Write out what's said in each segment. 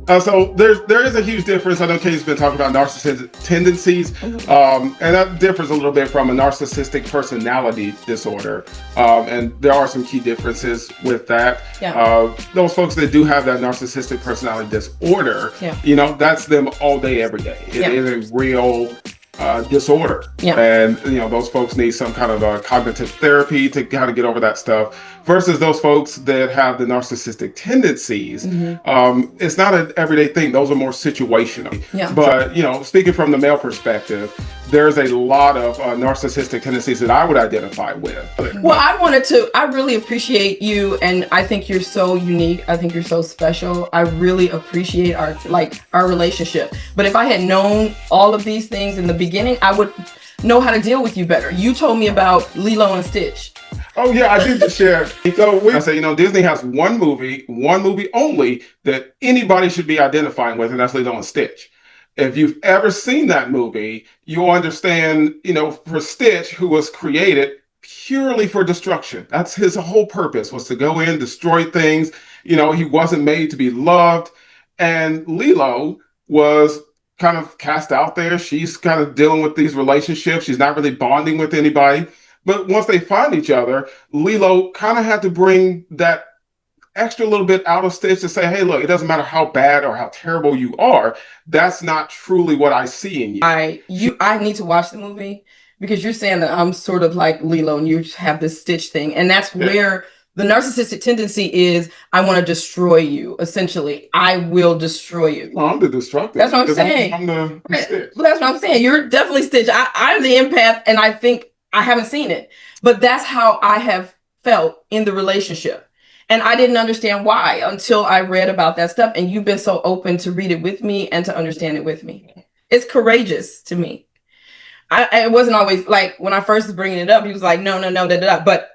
So there is a huge difference. I know Katie's been talking about narcissistic tendencies, and that differs a little bit from a narcissistic personality disorder. And there are some key differences with that. Yeah. Those folks that do have that narcissistic personality disorder, that's them all day, every day. It is a real disorder. Yeah. And those folks need some kind of cognitive therapy to kind of get over that stuff, versus those folks that have the narcissistic tendencies. It's not an everyday thing. Those are more situational. Yeah. But speaking from the male perspective, there's a lot of narcissistic tendencies that I would identify with. Well, I really appreciate you, and I think you're so unique. I think you're so special. I really appreciate our relationship. But if I had known all of these things in the beginning, I would know how to deal with you better. You told me about Lilo and Stitch. Oh yeah, I did just share. So I say, Disney has one movie only that anybody should be identifying with, and that's Lilo and Stitch. If you've ever seen that movie, you'll understand, for Stitch, who was created purely for destruction. That's his whole purpose, was to go in, destroy things. He wasn't made to be loved. And Lilo was kind of cast out there. She's kind of dealing with these relationships. She's not really bonding with anybody. But once they find each other, Lilo kind of had to bring that extra little bit out of Stitch to say, hey, look, it doesn't matter how bad or how terrible you are. That's not truly what I see in you. I need to watch the movie, because you're saying that I'm sort of like Lilo and you have this Stitch thing. And that's where the narcissistic tendency is. I want to destroy you. Essentially, I will destroy you. Well, I'm the destructive. That's what I'm saying. I'm the Stitch. Well, that's what I'm saying. You're definitely Stitch. I'm the empath, and I think I haven't seen it, but that's how I have felt in the relationship. And I didn't understand why until I read about that stuff. And you've been so open to read it with me and to understand it with me. It's courageous to me. It wasn't always like, when I first was bringing it up, he was like, no, but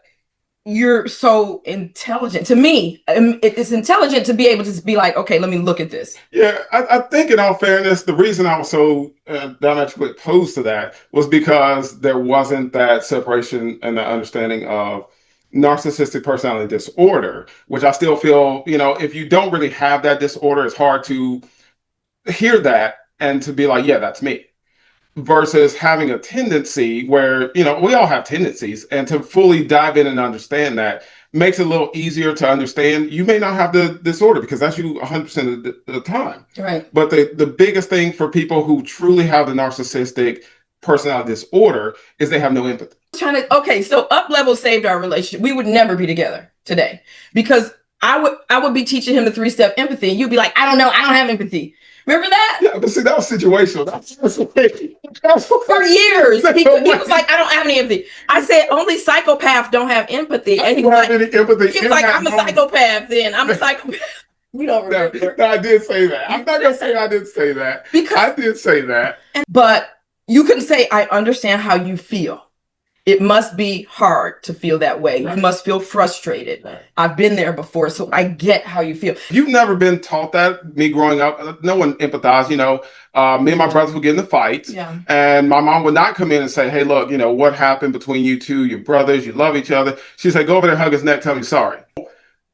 you're so intelligent. To me, it's intelligent to be able to be like, okay, let me look at this. Yeah, I think in all fairness, the reason I was so diametrically opposed to that was because there wasn't that separation and the understanding of narcissistic personality disorder, which I still feel, if you don't really have that disorder, it's hard to hear that and to be like, yeah, that's me. Versus having a tendency where, we all have tendencies, and to fully dive in and understand that makes it a little easier to understand. You may not have the disorder because that's you 100% of the time. Right. But the biggest thing for people who truly have the narcissistic personality disorder is they have no empathy. Okay, so Up Level saved our relationship. We would never be together today, because I would be teaching him the 3-step empathy, and you'd be like, I don't know, I don't have empathy. Remember that? Yeah, but see, that was situational. For years, he was like, I don't have any empathy. I said, only psychopaths don't have empathy. And he was like, I'm a psychopath then. I'm a psychopath. We don't remember. No, I did say that. I'm not going to say I didn't say that. Because I did say that. But you couldn't say, I understand how you feel. It must be hard to feel that way. Right. You must feel frustrated. Right. I've been there before, so I get how you feel. You've never been taught that. Me growing up, no one empathized. Me and my brothers would get in the fights, and my mom would not come in and say, hey, look, what happened between you two, your brothers, you love each other. She'd say, go over there, hug his neck, tell me sorry.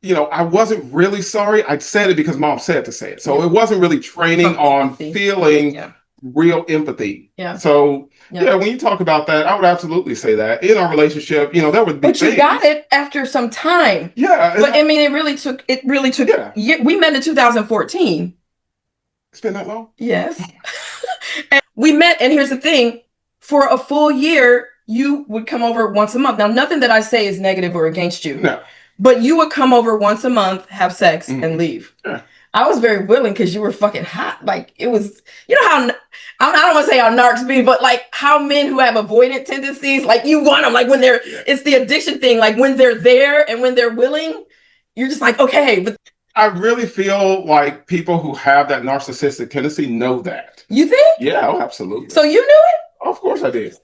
I wasn't really sorry. I said it because mom said to say it. So it wasn't really training on feeling real empathy. Yeah. So when you talk about that, I would absolutely say that in our relationship, that would be. But you got it after some time. Yeah. But I mean, it really took. We met in 2014. It's been that long? Yes. And we met, and here's the thing: for a full year, you would come over once a month. Now, nothing that I say is negative or against you. No. But you would come over once a month, have sex, and leave. Yeah. I was very willing because you were fucking hot. Like, it was, how, I don't want to say how narcs be, but like how men who have avoidant tendencies, like you want them, like when they're, it's the addiction thing. Like when they're there and when they're willing, you're just like, okay. But I really feel like people who have that narcissistic tendency know that. You think? Yeah, oh, absolutely. So you knew it? Of course I did.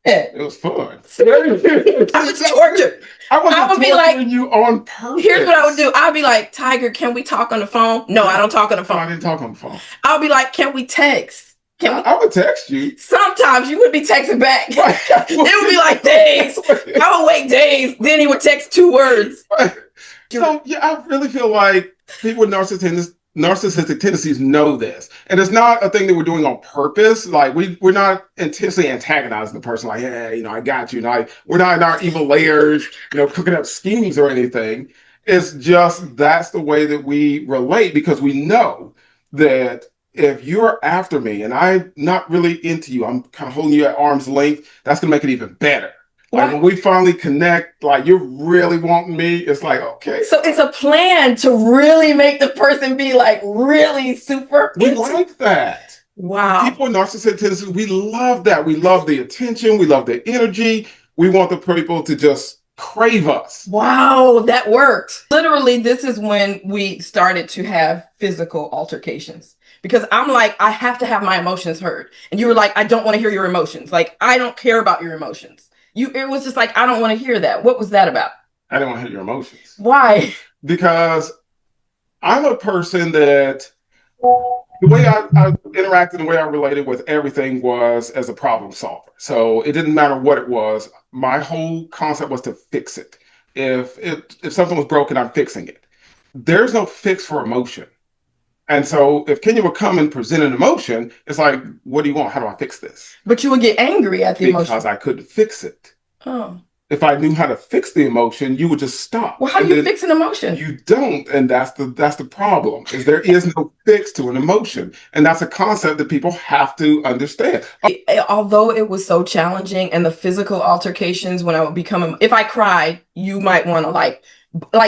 Yeah. It was fun. I was tortured. I would be like, you on purpose. Here's what I would do. I'd be like, Tiger, can we talk on the phone? No, I don't talk on the phone. No, I didn't talk on the phone. I'll be like, can we text? I would text you. Sometimes you would be texting back. It would be like days. I would wait days. Then he would text 2 words. So, I really feel like people with narcissistic narcissistic tendencies know this. And it's not a thing that we're doing on purpose. Like we're not intentionally antagonizing the person like, hey, I got you. We're not in our evil layers, cooking up schemes or anything. It's just that's the way that we relate because we know that if you're after me and I'm not really into you, I'm kind of holding you at arm's length, that's going to make it even better. Like when we finally connect, like you're really wanting me, it's like, okay. So it's a plan to really make the person be like really super. We like that. Wow. People with narcissistic tendencies, we love that. We love the attention. We love the energy. We want the people to just crave us. Wow, that worked. Literally, this is when we started to have physical altercations. Because I'm like, I have to have my emotions heard. And you were like, I don't want to hear your emotions. Like, I don't care about your emotions. It was just like, I don't want to hear that. What was that about? I didn't want to hear your emotions. Why? Because I'm a person that the way I interacted, the way I related with everything was as a problem solver. So it didn't matter what it was. My whole concept was to fix it. If something was broken, I'm fixing it. There's no fix for emotion. And so if Kenya would come and present an emotion, it's like, what do you want? How do I fix this? But you would get angry at the emotion. Because I couldn't fix it. Oh. If I knew how to fix the emotion, you would just stop. Well, how do you fix an emotion? You don't, and that's the problem. Is there is no fix to an emotion, and that's a concept that people have to understand. Although it was so challenging, and the physical altercations when I would become, if I cried, you might want to like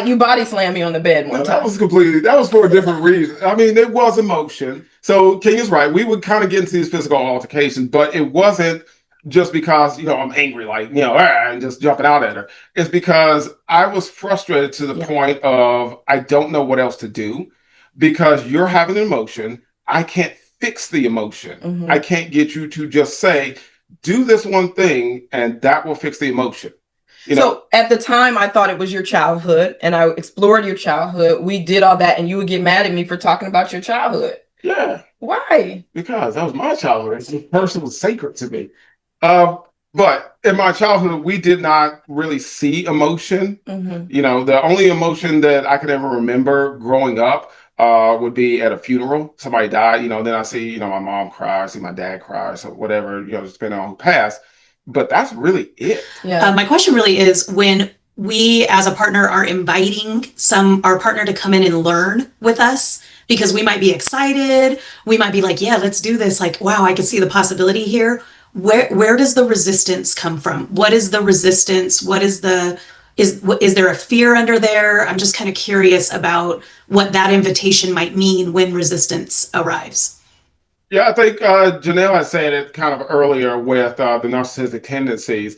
you body slam me on the bed one time. That was for a different reason. I mean, it was emotion. So Kenya's right. We would kind of get into these physical altercations, but it wasn't just because, I'm angry, and just jumping out at her. It's because I was frustrated to the point of, I don't know what else to do because you're having an emotion. I can't fix the emotion. Mm-hmm. I can't get you to just say, do this one thing and that will fix the emotion. So at the time, I thought it was your childhood and I explored your childhood. We did all that and you would get mad at me for talking about your childhood. Yeah. Why? Because that was my childhood. It's personal, sacred to me. But in my childhood, we did not really see emotion. Mm-hmm. The only emotion that I could ever remember growing up would be at a funeral. Somebody died, then I see, my mom cry, I see my dad cry, so whatever, depending on who passed. But that's really it. Yeah. My question really is when we as a partner are inviting our partner to come in and learn with us, because we might be excited. We might be like, yeah, let's do this. Like, wow, I can see the possibility here. Where does the resistance come from? What is the resistance? Is there a fear under there? I'm just kind of curious about what that invitation might mean when resistance arrives. Yeah, I think Janelle had said it kind of earlier with the narcissistic tendencies,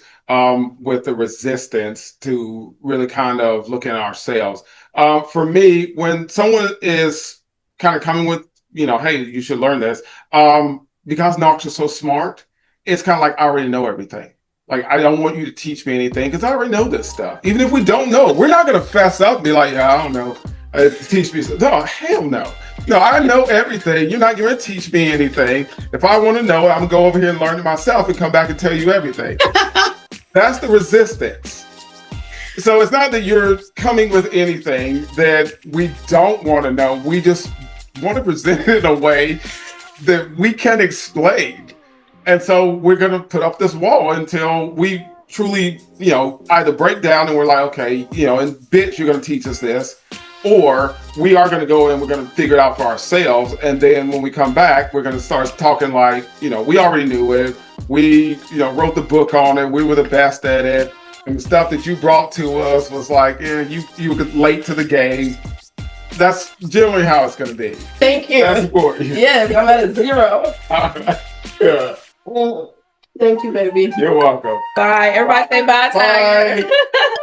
with the resistance to really kind of looking at ourselves. For me, when someone is kind of coming with, hey, you should learn this, because Narcs are so smart, it's kind of like, I already know everything. Like, I don't want you to teach me anything because I already know this stuff. Even if we don't know, we're not going to fess up and be like, yeah, I don't know. Teach me. No, hell no. No, I know everything. You're not going to teach me anything. If I want to know it, I'm going to go over here and learn it myself and come back and tell you everything. That's the resistance. So it's not that you're coming with anything that we don't want to know. We just want to present it in a way that we can explain. And so we're going to put up this wall until we truly, either break down and we're like, okay, in bits, you're going to teach us this. Or we are going to go and we're going to figure it out for ourselves. And then when we come back, we're going to start talking like, we already knew it. We, wrote the book on it. We were the best at it. And the stuff that you brought to us was like, you were late to the game. That's generally how it's going to be. Thank you. That's for you. Yes, I'm at a 0. All right. Yeah. Thank you, baby. You're welcome. Bye. Everybody say bye, Tiger. Bye.